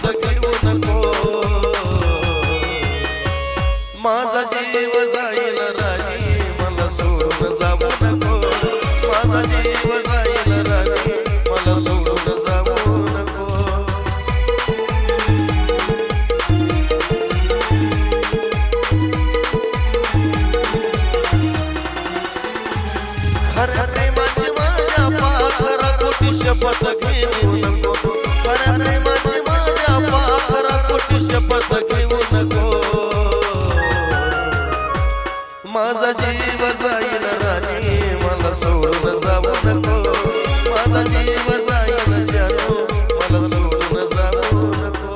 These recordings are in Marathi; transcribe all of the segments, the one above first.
शपथ घेऊ नको माझा जीव जाईल राणी मला सोडून जाऊ नको माझा जीव जाईल राणी मला सोडून जाऊ नको खऱ्या प्रेमाची माझ्या पाखरा कोटी शपथ घेऊ नको खऱ्या प्रेमाची माझ्या पाखरा कोटी शपथ घेऊ नको माझा जीव जाईल राणी मला सोडून जाऊ नको माझा जीव जाईल जानू मला सोडून जाऊ नको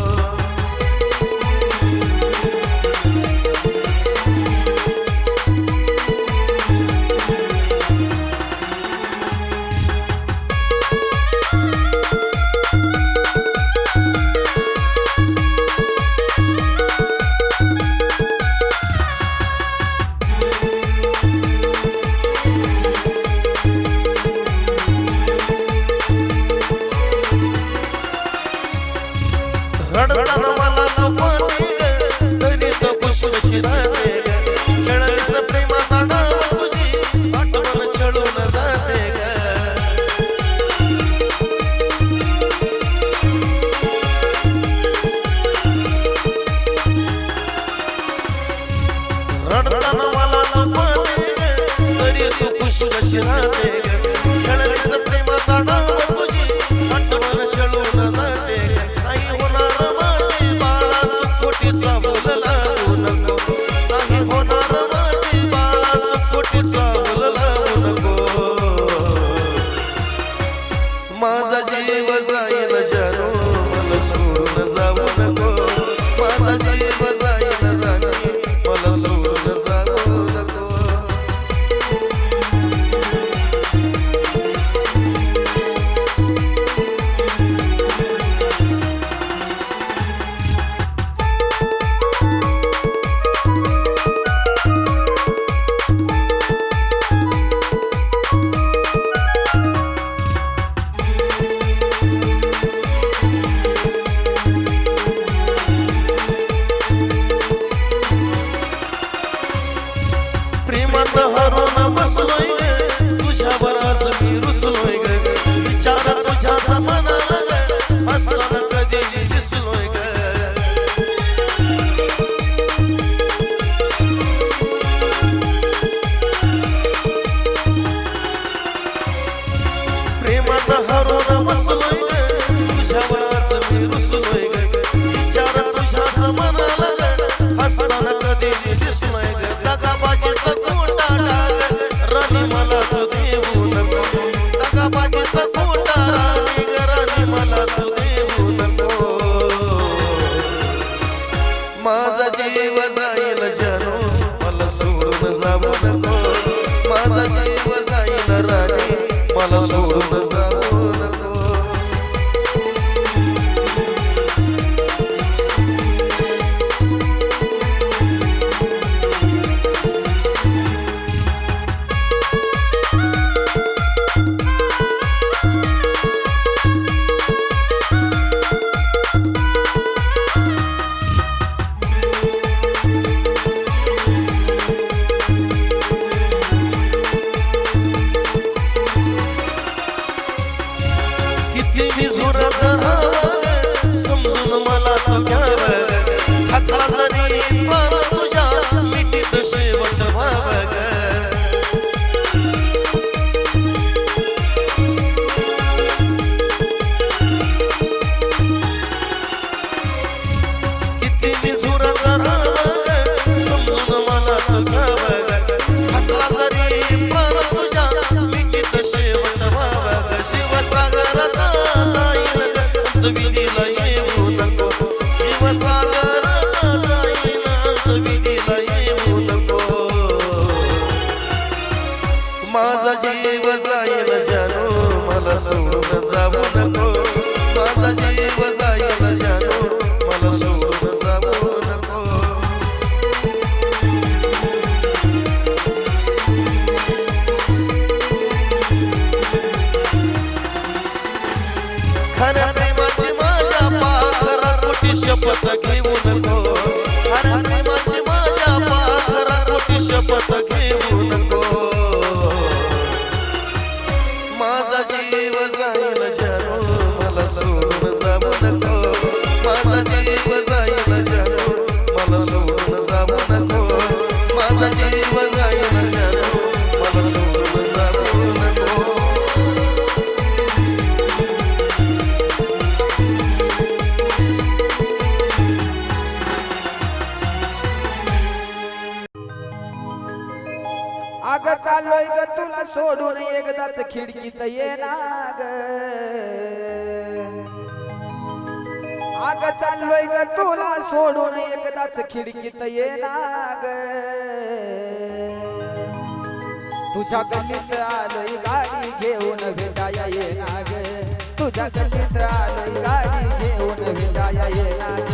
रडताना मला नको तरी तो खुश कशी राहते खेळलीस प्रेमाचा डाव तुझी आठवण छळून जाते रडताना मला नको तरी तू खुश कशी राहते खेळलीस प्रेमाचा डाव तुझी आठवण छळून जाते माझा जीव जाईल जानू मला सोडून जाऊ नको माझा जीव जाईल राणी मला सोडून जाऊ नको प्रेमात हरून बसलोय ग तुझ्यावर आज मी रुसलोय ग विचार तुझ्याचा मनाला ग हसताना कधी दिसलोय ग प्रेमात हरून बसलोय ग तुझ्यावर आज मी रुसलोय ग विचार तुझ्याचा मनाला ग हसताना कधी दिसलोय ग दगाबाजीचा राणी मला तू देऊ नको दगाबाजीचा खोटा राणी राणी मला तू देऊ नको माझा जीव जाईल जानू मला सोडून जाऊ नको माझा जीव जाईल राणी मला सोडून जाऊ नको मी झुरत राहावं समजून मला तू घ्यावं हातला जरी प्राण तुझ्या मिठीत शेवट व्हावं किती मी झुरत राहावं समजून मला तू घ्यावं हातला जरी प्राण तुझ्या मिठीत शेवट व्हावं शिवसागराचा विधीला येऊ नको शिवसागराचा जाईल विधीला येऊ नको माझा जीव जाईल जानू मला सोडून जाऊ नको माझा जीव जाईल जानू मला सोडून जाऊ नको माझा जीव जाईल जानो मला सोडून जाऊ नको माझा जीव जाईल जानो मला सोडून जाऊ नको अग चाललोय ग तुला सोडून एकदाच खिडकीत येणार अग चाललोय ग तुला सोडून एकदाच खिडकीत येणार तुझ्या गल्लीत आलोय गाडी घेऊन भेटाया येणार तुझ्या गल्लीत आलोय गाडी घेऊन भेटाया येणार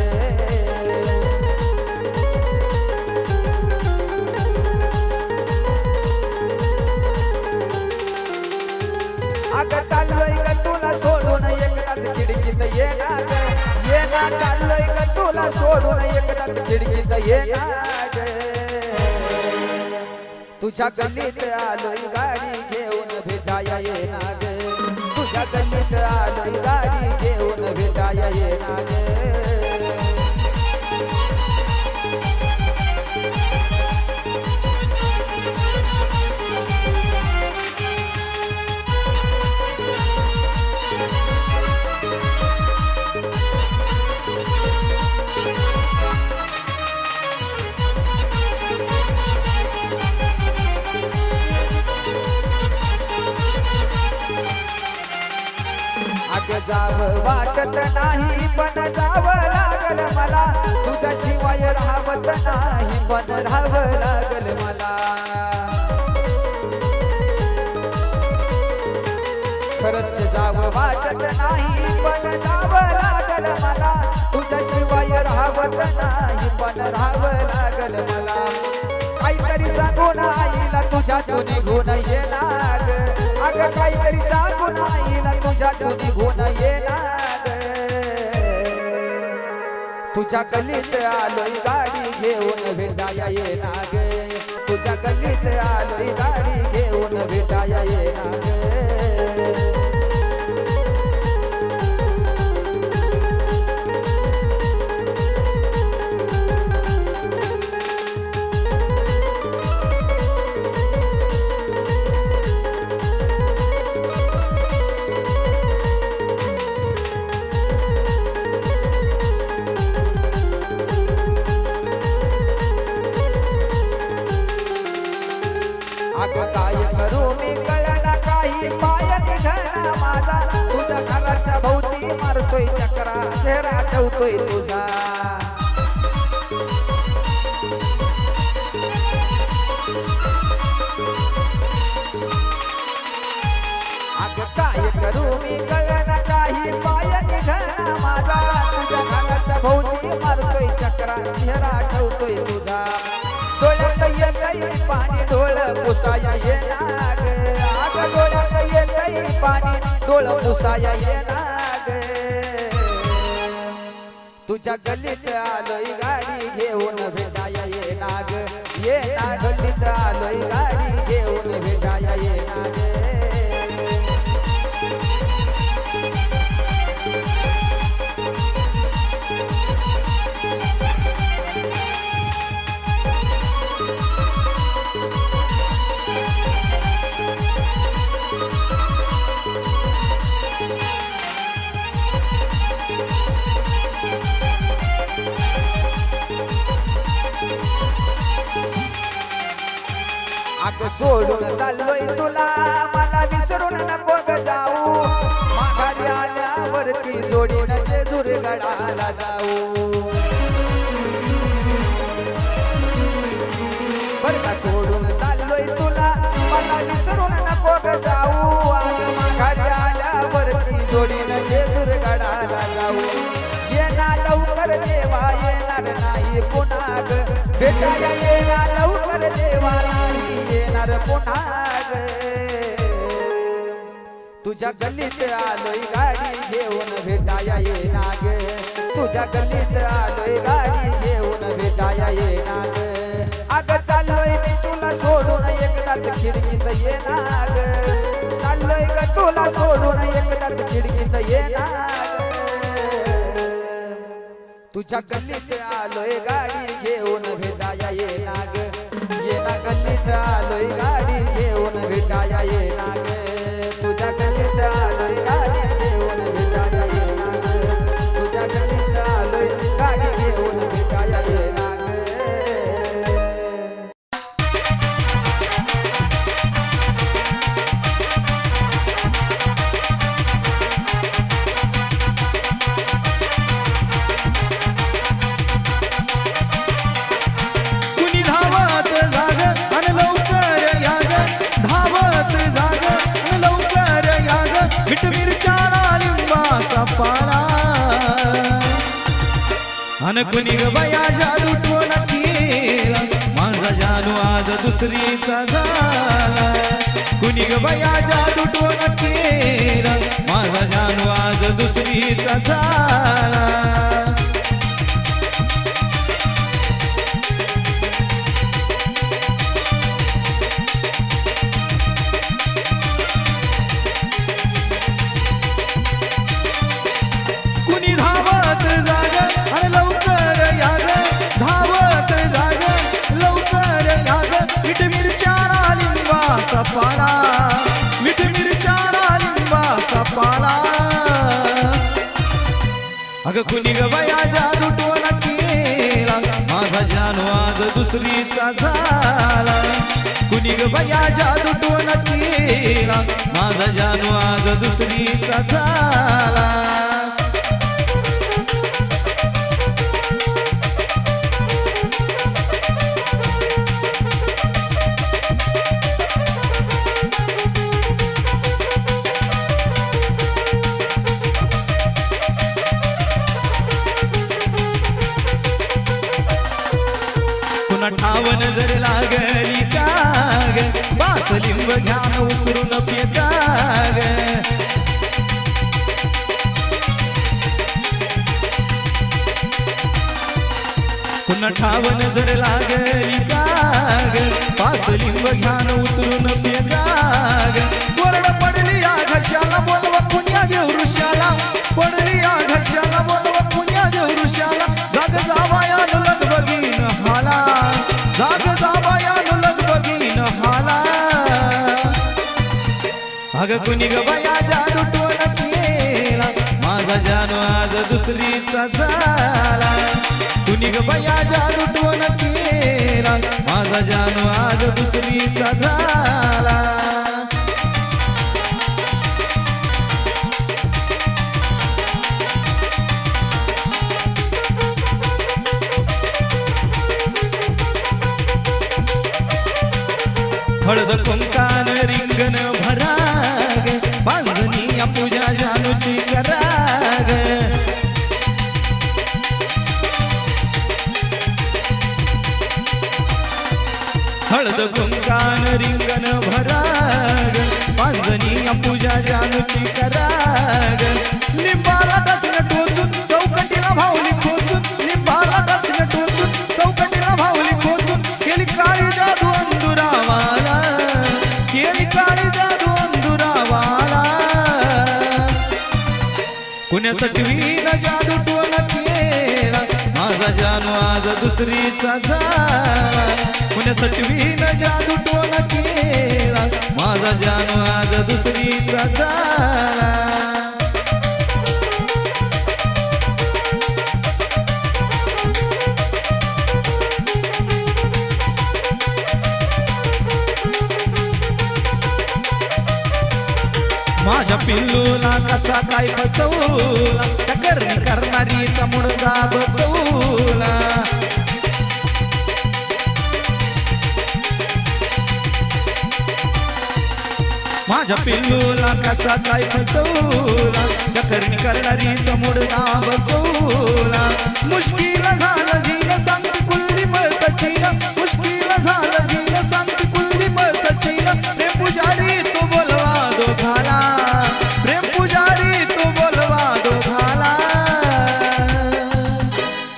अग चाललोय ग तुला सोडून एकदाच खिडकीत येणार चाललोय ग तुला सोडून एकदाच खिडकीत येणार तुझ्या गल्लीत आलोय गाडी घेऊन भेटाया येणार तुझ्या गल्लीत आलोय गाडी घेऊन भेटाया येणार जावं वाटत नाही पण जावं लागल मला तुझ्याशिवाय राहवत नाही पण राहावं लागल मला खरंच जावं वाटत नाही पण जावं लागल मला तुझ्याशिवाय राहवत नाही पण राहावं लागल मला काहीतरी सांगून आईला तुझ्यातून निघून येणार अगं काहीतरी सांगून आईला तुझ्यातून निघून येणार तुझ्या गल्लीत आलोय गाडी घेऊन भेटाया येणार तुझ्या गल्लीत आलोय गाडी घेऊन भेटाया येणार काय करू मी कळना काही पाय निघना माझा तुझ्या घराच्या भोवती मारतोय चक्रा चेहरा ठेवतोय तुझा अग काय करू मी कळना काही पाय निघना माझा तुझ्या घराच्या भोवती मारतोय चक्रा चेहरा ठेवतोय तुझा डोळ्यात येतंय पाणी डोळ पुसाया येणार अग डोळ्यात येतंय पाणी डोळ पुसाया येणार तुझ्या गल्लीत आलोय गाडी घेऊन भेटाया येणार गल्लीत आलोय गाडी घेऊन भेटाया येणार अग सोडून चाललोय तुला मला विसरून नको ग जाऊ माघारी आल्यावरती जोडीनं जेजूर गडाला जाऊ बर का सोडून चाललोय तुला मला विसरून नको ग जाऊ आज माघारी आल्यावरती जोडीनं जेजूर गडाला जाऊ येणार लवकर देवा येणार नाही पुन्हा ग भेटाया येणार लवकर देवा नाही येणार पुन्हा तुझ्या गल्लीत आलोय गाडी घेऊन भेटाया येणार तुझ्या गल्लीत आलोय गाडी घेऊन भेटाया येणार अग चाललोय मी तुला सोडून एकदाच खिडकीत येणार चाललोय ग तुला सोडून एकदाच खिडकीत येणार तुझ्या गल्लीत आलोय गाडी घेऊन भेटाया ये नाग ये ना गल्लीत आलोय गाडी घेऊन भेटाया ये नाग तुझ्या गल्लीत आलोय गाडी घेऊन भेटाया ये नाग तुझ्या गल्लीत आलोय गाडी घेऊन भेटाया ये नाग अन कुणी ग बाया जादू टोना केला माझा जानू आज दुसरीचा झाला कुणी ग बाया जादू टोना केला माझा जानू आज दुसरीचा झाला पाला मीठ मिरच्या लिंबाचा पाला अग कुणी ग बाया जादू टोना केला माझा जानू आज दुसरीचा झाला कुणी ग बाया जादू टोना केला माझा जानू आज दुसरीचा झाला ठावन जर लागली काग बाच लिंब घ्यान उचरून पेताग पुन्हा ठावन जर लागली काग बाच लिंब घ्यान उचरून पेताग कोरड पडली या घशाला बोलवा पुण्या देव ऋषाला पडली या घशाला बोलवा पुण्या देव ऋषाला जाग जावाया लग बघीन हाला जाग जावायान लग बघीन हाला अग कुणी ग बाया जादू टोना केला माझा जानू आज दुसरीचा झाला कुणी ग बाया जादू टोना केला माझा जानू आज दुसरीचा झाला हळद कुंकान रिंगण भराग बांधणी या पूजा जानूची कराग हळद कुंकान रिंगण भराग बांधणी या पूजा जानूची कराग लिंबाला टचन टोचून चौकटीला भावली खोचून लिंबाला टचन टोचून चौकटीला भावली खोचून केली काळी जादू अंधुरावाला केली काळी जादू अंधुरावाला पुण्यासाठी वीन जादू टोना केला माझा जानू आज दुसरीचा झाला पुण्यासाठी वीन जादू टोना केला माझा जानू आज दुसरीचा झाला माझ्या पिल्लूला कसा काय फसवला त्या करणी करणारीचा मुडदा बसवला माझ्या पिल्लूला कसा काय फसवला त्या करणी करणारीचा मुडदा बसवला मुश्किल झालं जीन सांगती कुलरी मळसचीन मुश्किल झालं जीन सांगती कुलरी मळसचीन प्रेम पुजारी तो बोलवा दोघाला प्रेम पुजारी तो बोलवा दोघाला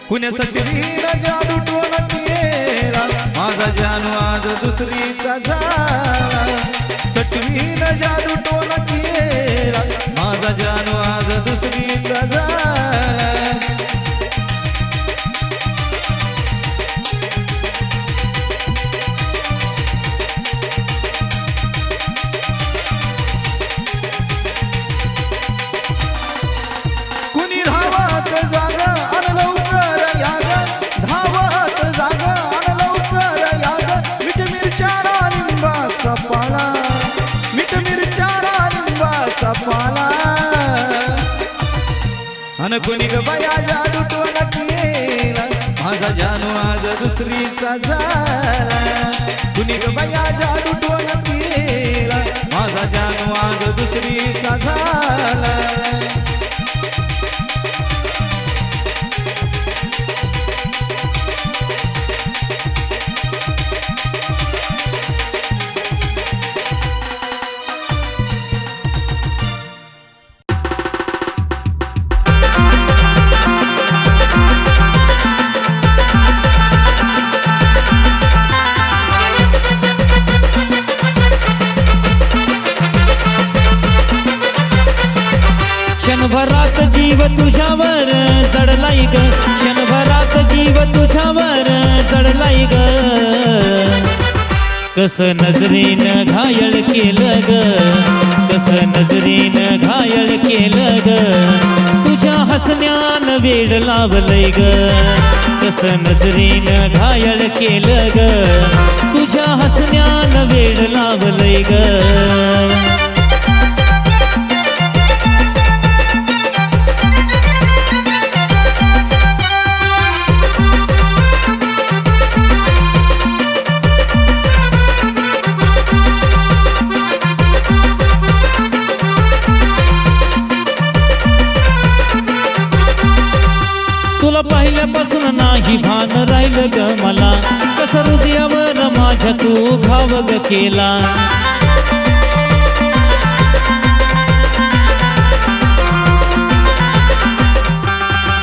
पुण्यासाठी वीन जादू टोना केला माझा जानू आज दुसरीचा झाला सटवीन जादू टोना केला माझा जानू आज दुसरीचा झाला अन कुणी ग बाया जादू टोना केला माझा जानू आज दुसरीचा झाला कुणी ग बाया जादू टोना केला माझा जानू आज दुसरीचा झाला क्षणभरात जीव तुझ्यावर जडलाई ग क्षणभरात जीव तुझ्यावर जडलाई ग कस नजरेनं घायल केलं ग कस नजरेनं घायल केलं ग तुझ्या हसण्यानं वेड लावलंय ग कस नजरेनं घायल केलं ग तुझ्या हसण्यानं वेड लावलंय ग तुला पाहिल्यापासून नाही भान राहिलं ग मला कस हृदयावर माझ्या तू घाव ग केला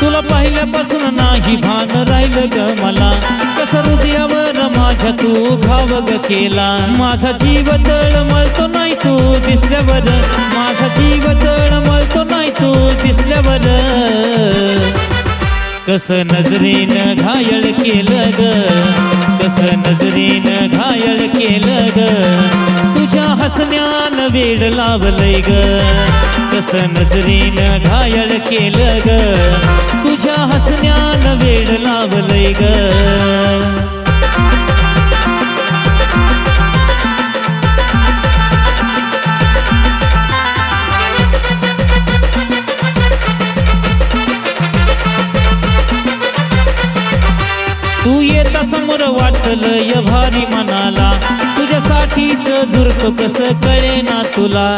तुला पाहिल्यापासून नाही भान राहिलं ग मला कस हृदयावर माझ्या तू घाव ग केला माझा जीव तळमळतो नाही तू दिसल्यावर माझा जीव तळमळतो नाही तू दिसल्यावर कस नजरेनं घायल केलं ग कस नजरेनं घायल केलं ग तुझ्या हसण्यानं वेड लावलंय ग कस नजरेनं घायल केलं ग तुझ्या हसण्यानं वेड लावलंय ग तू येता समोर वाटलं य भारी मनाला तुझ्यासाठीच झुरतो कसं कळे ना तुला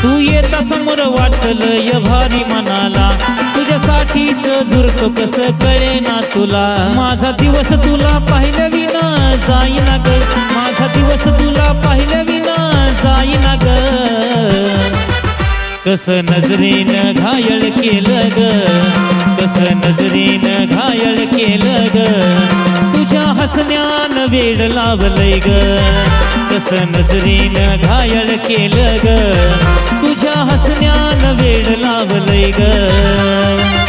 तू येता समोर वाटलं य भारी मनाला तुझ्यासाठीच झुरतो कसं कळे ना तुला माझा दिवस तुला पाहिल्या विना जाईना ग माझा दिवस तुला पाहिल्या विना जाईना ग कस नजरेनं घायल केलं ग कस नजरेनं घायल केलं ग तुझ्या हसण्यानं वेड लावलंय ग कस नजरेनं घायल केलं ग तुझ्या हसण्यानं वेड लावलंय ग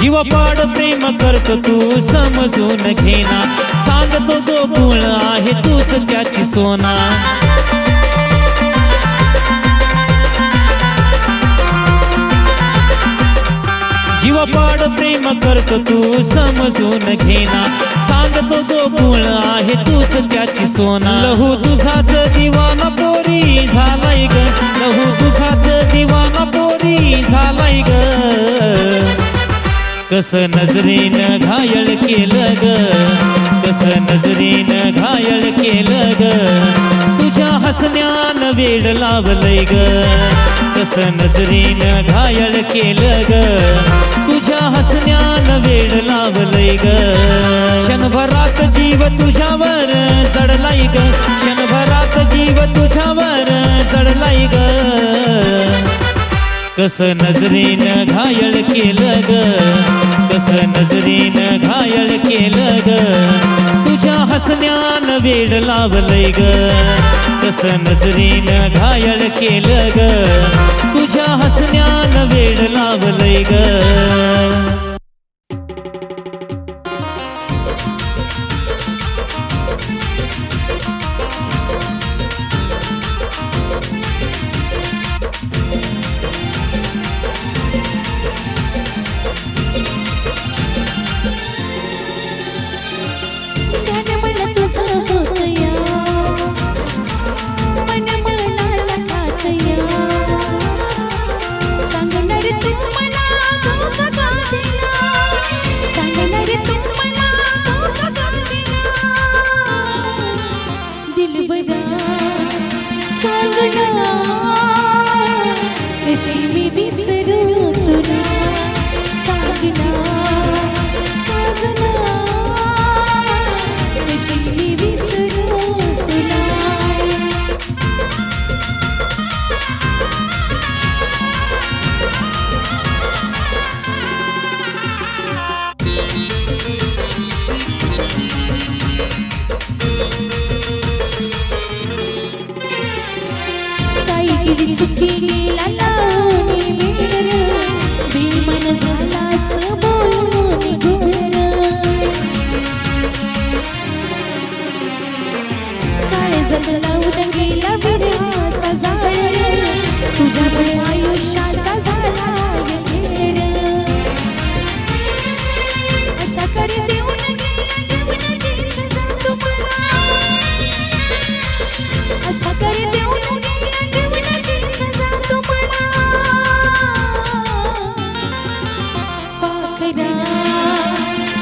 जीवापाड प्रेम करतो तू समजून घेना सांगतो गोकुळ आहे तूच त्याची सोना जीवापाड प्रेम करतो तू समजून घेना सांगतो गोकुळ आहे तूच त्याची सोना लहू तुझाच दिवाना पोरी झालाय ग लहू तुझाच दिवाना पोरी झालाय ग कस नजरेनं घायल केलं ग कस नजरेनं घायल केलं ग तुझ्या हसण्यानं वेड लावलंय ग कस नजरेनं घायल केलं ग तुझ्या हसण्यानं वेड लावलंय ग क्षणभरात जीव तुझ्यावर जडलाय ग क्षणभरात जीव तुझ्यावर जडलाय ग कस नजरेनं घायल केलं ग कस नजरेनं घायल केलं ग तुझ्या हसण्यानं वेड लावलंय ग कस नजरेनं घायल केलं ग तुझ्या हसण्यानं वेड लावलंय ग कशी मी विसरू तुला काही केली चुकी गेला लावून मेर बेमन झालाच बोलून घोर काळजात लावून गेला विरहाचा जाळ तुझ्यामुळे आयुष्याचा झाला घेर असा कर देऊन गेला जीवनाची सजा तुम्हाला असा कर देऊन गेला जीवनाची सजा तुम्हाला पाखरा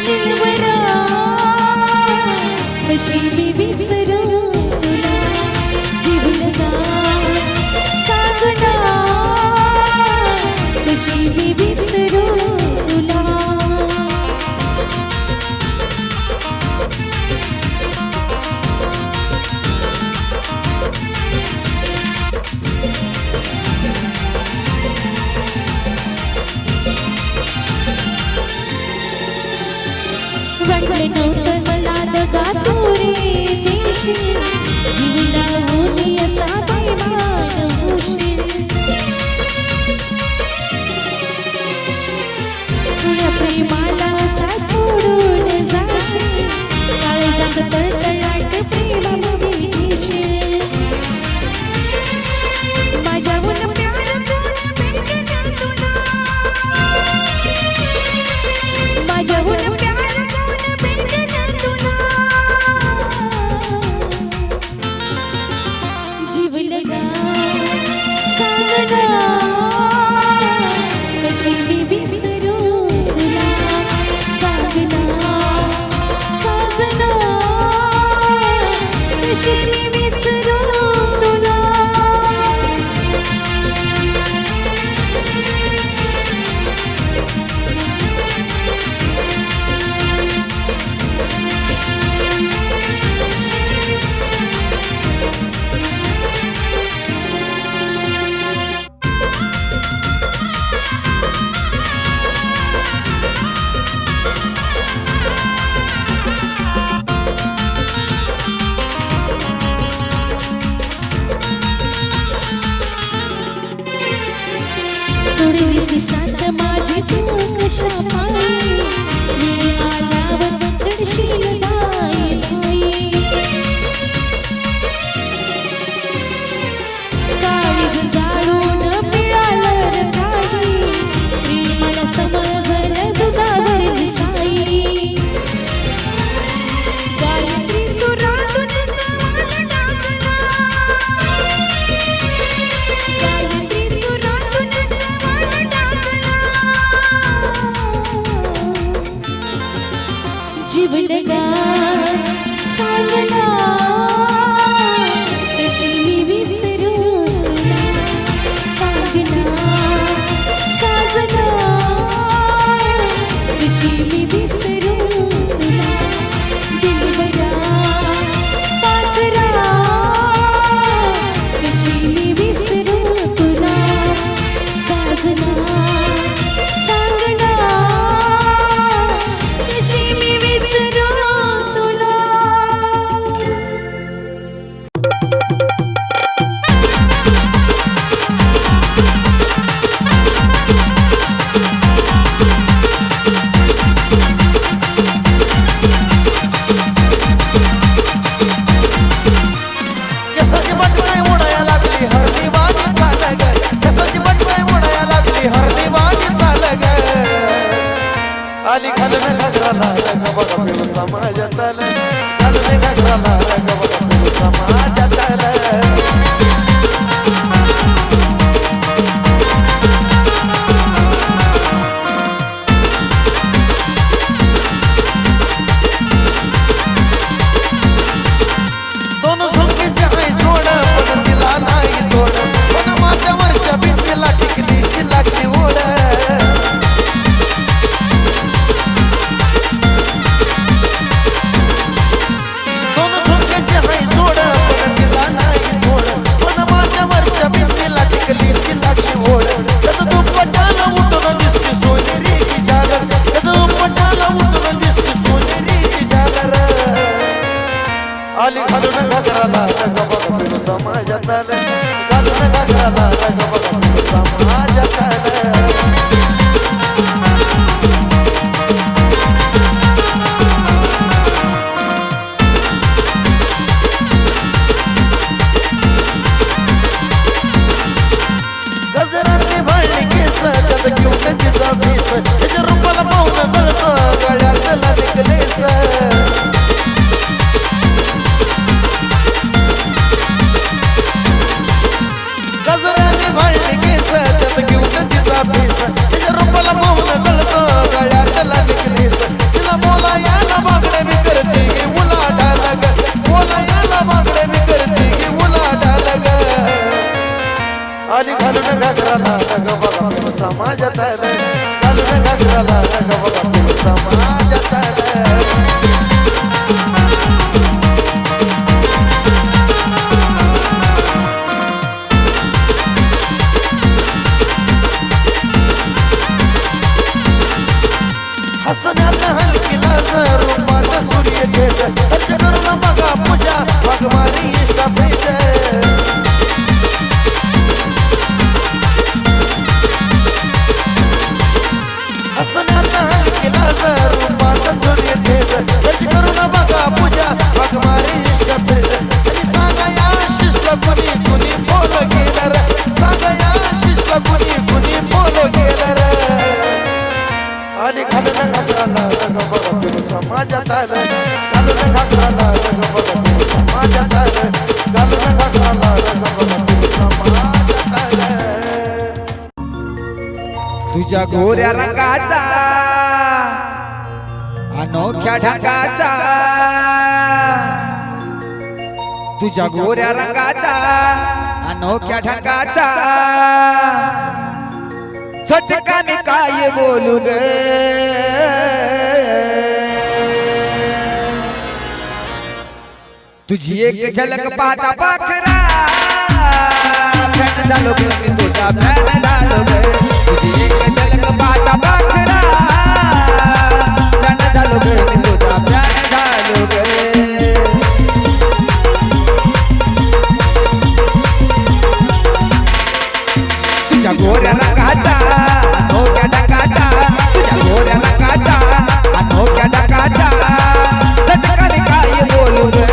निलवरा कशी मी विसरू तुला जीवनदा सागना कशी मी विसरू तुला वाटले नव्हतं मला दगा तू रे देशील जीवला होती असा दैवान होशील तुझ्या प्रेमाला असा सोडून जाशील काळजात तळतळाट प्रेमामध्ये घेशील माझ्याहून प्यार तुला भेटला तुला माझ्याहून प्यार तुला भेटला तुला जीवलगा सांगना कशी मी विसरू तुला सांगना साजना कशी मी विसरू तुला सोडलीस साथ माझी तू कशा पायी मी आल्यावर रडशील बाई बाई काळीज जाळून पिळालं र काही प्रेमाला समजलं दुधावर साई गायत्री सुरातून सवाल टाकला गायत्री सुरातून सवाल टाकला जीवनगा सांगना कशी मी विसरू तुला सांगना साजना कशी मी विसरू तुला दिलबरा पाखरा कशी मी विसरू तुला साजना सांगना कशी मी विसरू तुला केसाची बटकाई उडाया लागली हरणी वागी झालं ग केसाची बटकाई उडाया लागली हरणी वागी झालं ग आली घालून घागराला रंग बघा पिऊ समाजातल घालून घागराला रंग बघा पिऊ समाजातल दोन झुंकीचे हाय सोड पण तिला नाही तोड पण माझ्या वरच्या भिंतीला टिकलीची लागली ओढ आली घालून घागराला ग बघ फिरू समाजात आलं घालून घागराला ग बघ फिरू समाजात आलं गजरांनी भरली केस त्यात घेऊन तिचा भीस त्याच्या रूपाला पाहून जळतं गळ्यातला नेकलेस गजरांनी भरली केस त्यात घेऊन तिचा भीस त्याच्या रूपाला पाहून जळतं गळ्यातला नेकलेस तिला बोला याला मागणे मी करते गे उलाढाल ग बोला याला मागणे मी करते गे उलाढाल ग आली घालून घागराला ग बघा फिरू समाजात आलं घालून घागराला ग बघा फिरू समाजात आलं हसण्यात हलकी लाज रूपात सूर्य तेज सर्च करून बघा पूजा वाघमारी इष्टा प्रेज हसण्यात हलकी लाज रूपात सूर्य तेज सर्च करून बघा पूजा वाघमारी इष्टा प्रेज आणि सांगा या शिष्ला कुणी कुणी फॉलो केलं रे सांगा या शिष्ला कुणी कुणी फॉलो केलं रे आली घालून घागराला ग बघा फिरू समाजात आलं घालून घागराला ग बघा फिरू समाजात आलं घालून घागराला ग बघा फिरू समाजात आलं तुझ्या गोऱ्या रंगाचा अनोख्या ढंगाचा तुझ्या गोऱ्या रंगाचा अनोख्या ढंगाचा सटका मी काय बोलू ग तुझी एक झलक पाहता पाखरा फॅन झालो ग मी तुझा फॅन झालो ग तुझी एक झलक पाहता पाखरा फॅन झालो ग मी तुझा फॅन झालो ग तुझ्या गोऱ्या रंगाचा अनोख्या ढंगाचा तुझ्या गोऱ्या रंगाचा अनोख्या ढंगाचा सटका मी काय बोलू रे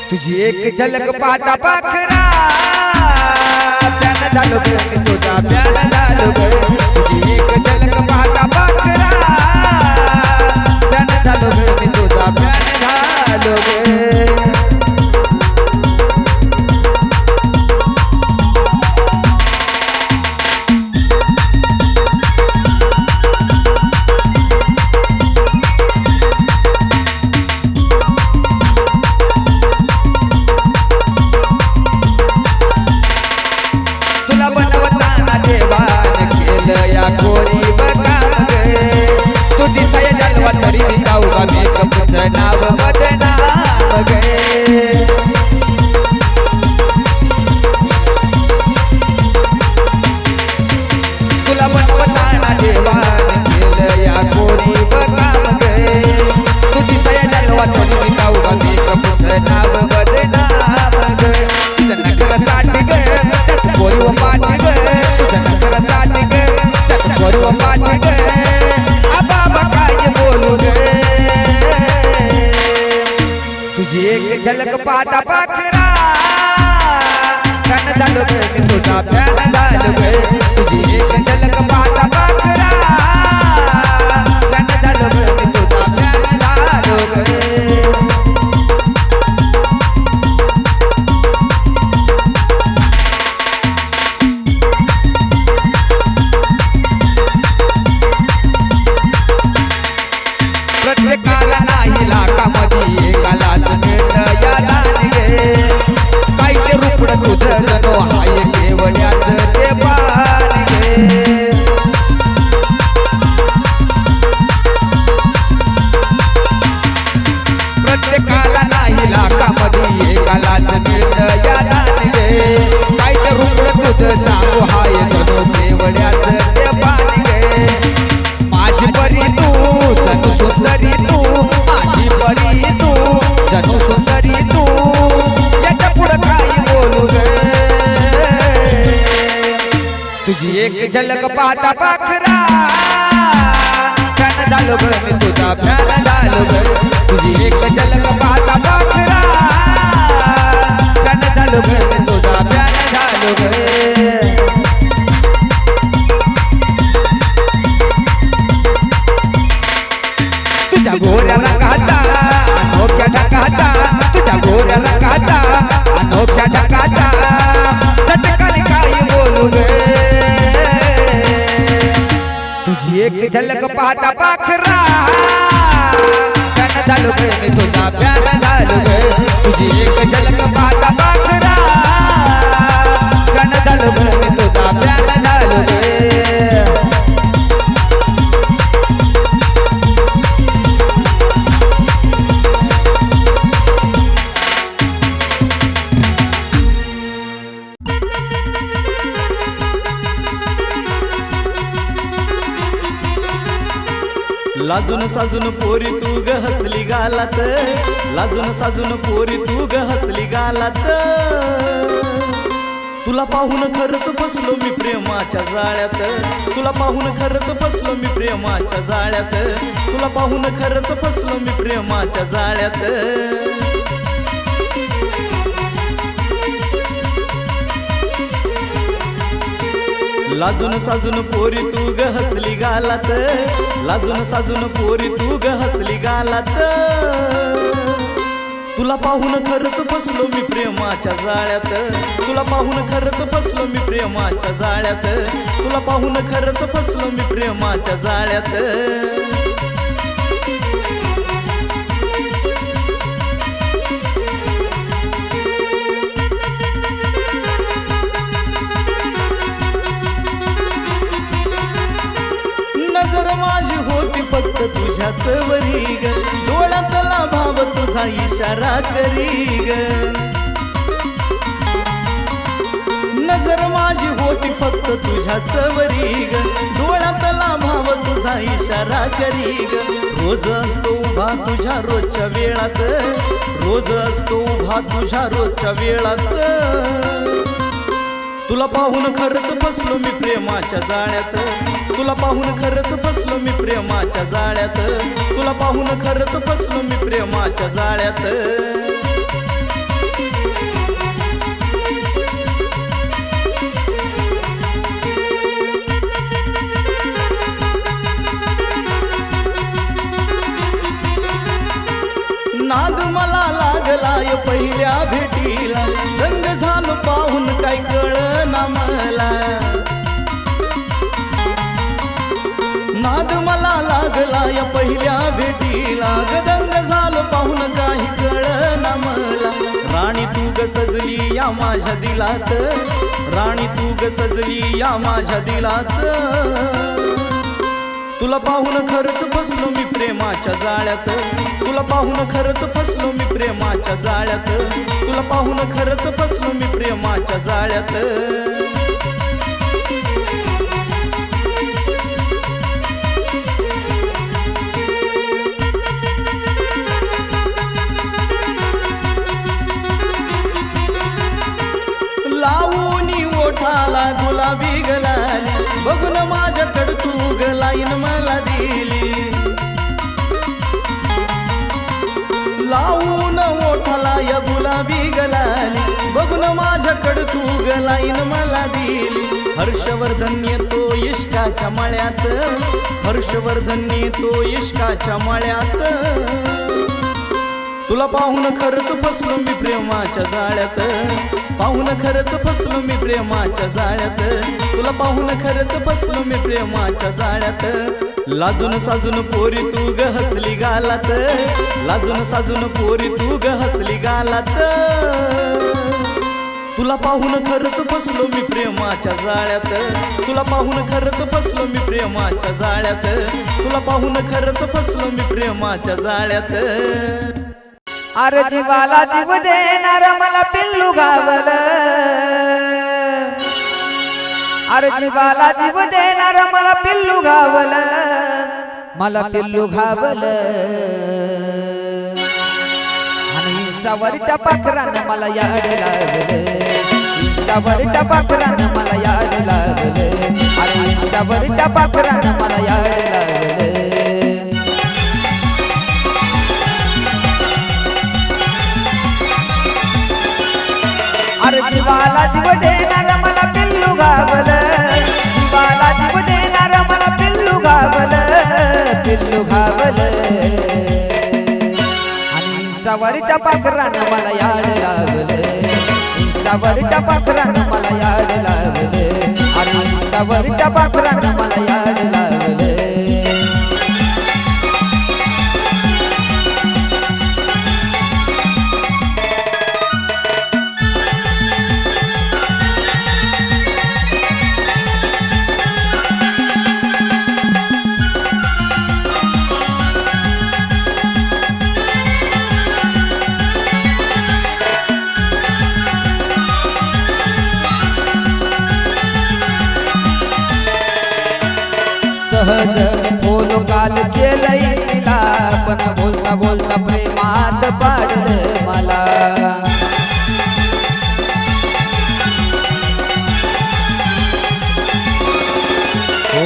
तुझी एक झलक पाहता पाखरा प्यान झालो ग मी तुझा प्यान झालो ग तुझी एक झलक पाहता पाखरा प्यान झालो ग मी तुझा प्यान झालो ग तुला बनवताना देवान केलं या गोरी बघाम गे तू दिसाय जलवा तरी मी गाऊ गा मेकअपचं नाव बदनाम गे तुला बनवताना देवान केलं या गोरी बघाम गे तू दिसाय जलवा तरी मी गाऊ गा मेकअपचं नाव बदनाम गे तुझं नखरासाठी ग गोरी व पाठी ग तुझ्या नखरासाठी ग गोरी व पाठी ग बाबा काय बोलू ग तुझी एक झलक पाहता पाखरा फॅन झालो ग मी तुझा फॅन झालो ग तुझी एक झलक पाहता पाखरा फॅन झालो ग मी तुझा फॅन झालो ग प्रत्येकाला नाही लाखामध्ये एकालाच मिळतं या दान गे काय ते रुपड तुझं जणो हाय एक झलक पाहता पाखरा फॅन झालो ग मी तुझा फॅन झालो ग तुझी एक झलक पाहता पाखरा फॅन झालो ग मी तुझा फॅन झालो ग तुझ्या गोऱ्या रंगाचा अनोख्या ढंगाचा तुझ्या गोऱ्या रंगाचा अनोख्या ढंगाचा चटकन काय बोलू गे तुझी एक झलक पाहता पाखरा फॅन झालो गे मी तुझा फॅन झालो गे तुझी एक झलक पाहता पाखरा फॅन झालो गे मी तुझा फॅन झालो गे लाजून साजून पोरी तू ग हसली गालात लाजून साजून पोरी तू ग हसली गालात तुला पाहून खरंच फसलो मी प्रेमाच्या जाळ्यात तुला पाहून खरंच फसलो मी प्रेमाच्या जाळ्यात तुला पाहून खरंच फसलो मी प्रेमाच्या जाळ्यात लाजून साजून पोरी तू ग हसली गालात लाजून साजून पोरी तू ग हसली गालात तुला पाहून खरंच फसलो मी प्रेमाच्या जाळ्यात तुला पाहून खरंच फसलो मी प्रेमाच्या जाळ्यात तुला पाहून खरंच फसलो मी प्रेमाच्या जाळ्यात नजर माझी होती फक्त तुझ्याच वरी ग डोळ्यातला भाव तुझा इशारा करी ग नजर माझी होती फक्त तुझ्याच वरी ग डोळ्यातला भाव तुझा इशारा करी ग रोज असतो उभा तुझ्या रोजच्या वेळात रोज असतो उभा तुझ्या रोजच्या वेळात तुला पाहून खरंच फसलो मी प्रेमाच्या जाळ्यात तुला पाहून खरंच फसलो मी प्रेमाच्या जाळ्यात तुला पाहून खरंच फसलो मी प्रेमाच्या जाळ्यात नाद मला लागलाय पहिल्या भेटीला रंग झालो पाहून काय कळना मला नाद मला लागलाय पहिल्या भेटीला गदंग झालो पाहून काही कळना मला राणी तू ग सजली या माझ्या दिलात राणी तू ग सजली या माझ्या दिलात तुला पाहून खरंच फसलो मी प्रेमाच्या जाळ्यात तुला पाहून खरंच फसलो मी प्रेमाच्या जाळ्यात तुला पाहून खरंच फसलो मी प्रेमाच्या जाळ्यात लावूनी ओठाला गुलाबी गलाली बघून माझ्याकडं तू ग लाईन मला दिली लावून ओठाला या गुलाबी गलाली बघून माझ्याकडं तू ग लाईन मला दिली हर्षवर्धन येतो इश्काच्या मळ्यात हर्षवर्धन येतो इश्काच्या मळ्यात तुला पाहून खरंच फसलो मी प्रेमाच्या जाळ्यात पाहून खरंच फसलो मी प्रेमाच्या जाळ्यात तुला पाहून खरंच फसलो मी प्रेमाच्या जाळ्यात लाजून साजून पोरी तू ग हसली गालात लाजून साजून पोरी तू ग हसली गालात तुला पाहून खरंच फसलो मी प्रेमाच्या जाळ्यात तुला पाहून खरंच फसलो मी प्रेमाच्या जाळ्यात तुला पाहून खरंच फसलो मी प्रेमाच्या जाळ्यात अरे जीवाला जीव देणार मला पिल्लू गावल अरे जीवाला जीव देणार मला पिल्लू गावल मला पिल्लू घावल आणि इंस्टावरच्या पाखरानं मला याड लावलं इंस्टावरच्या पाखरानं मला याड लावलं अरे इंस्टावरच्या पाखरानं मला याड लावलं अरे जीवाला जीव देणार मला पिल्लू गावलं जीवाला जीव देणार मला पिल्लू गावलं आणि इंस्टावरच्या पाखरानं मला याड लावलं इंस्टावरच्या पाखरानं मला याड लावलं आणि इंस्टावरच्या पाखरानं मला याड लावलं सहज बोलो काल केलंय तिला पण बोलता बोलता प्रेमात पाडलं मला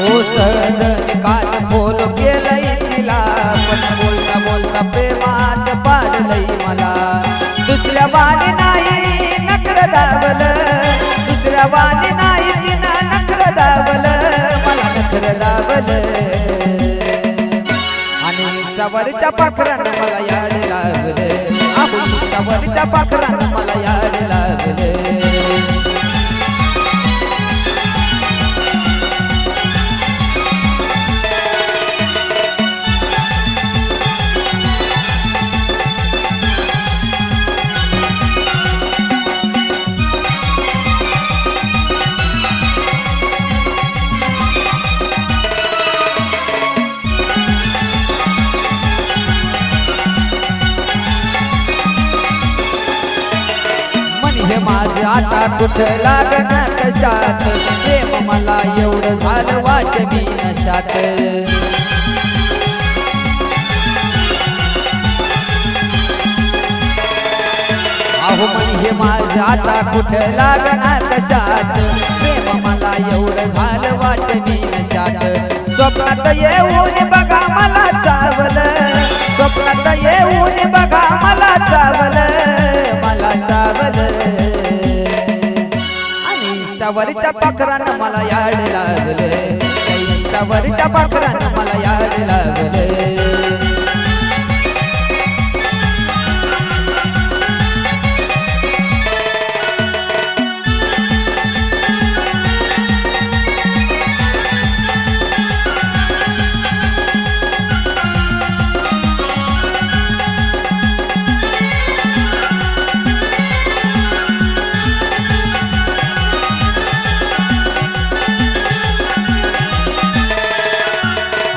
हो सहज काल बोलो केलंय तिला पण बोलता बोलता प्रेमात पाडलंय मला दुसऱ्या वाणी नाही नखर दावलं दुसऱ्या वाणी नाही तिनं नखर दावलं मला नखर दावलं आणि इंस्टावरच्या पाखरानं मला याड लागलं अहो इंस्टावरच्या पाखरानं मला याड लागलं हे माझं आता कुठं लागणार कशात प्रेम मला एवढं झालं वाट मी नशात अहो मन हे माझं आता कुठं लागणार कशात प्रेम मला एवढं झालं वाट मी नशात स्वप्नात येऊन बघा मला चावलं स्वप्नात येऊन बघा मला चावलं आणि इंस्टावरच्या पाखरानं मला याड लागलं त्या इंस्टावरच्या पाखरानं मला याड लागलं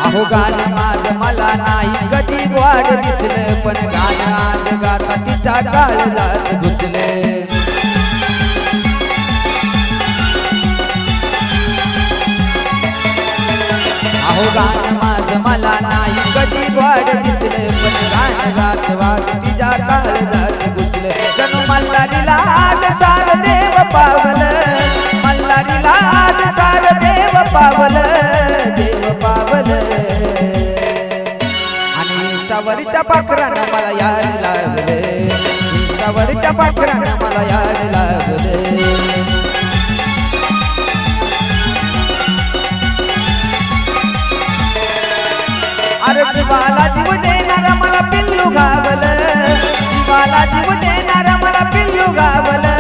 अहो गाणं माझं मला नाही कधी वाढ दिसलं पण गाणं आज गाता तिच्या काळजात घुसलं अहो गाणं माझं मला नाही कधी वाढ दिसलं पण गाणं गात वात तिच्या काळजात घुसलं जणू मल्हारीला आज सार देव पावलं मल्हारीला आज सार देव पावलं आणि इंस्टावरच्या पाखरानं मला याड लागलं इंस्टावरच्या पाखरानं मला याड लागलं अरे जीवाला जीव देणारा मला पिल्लू गावलं जीवाला जीव देणारा मला पिल्लू गावलं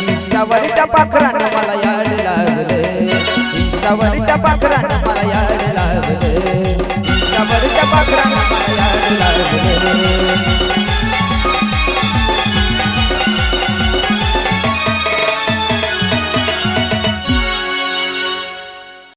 इंस्टावरच्या पाखरानं मला याड लागलं इंस्टावरच्या पाखरानं मला याड लागलं इंस्टावरच्या पाखरानं मला याड लागलं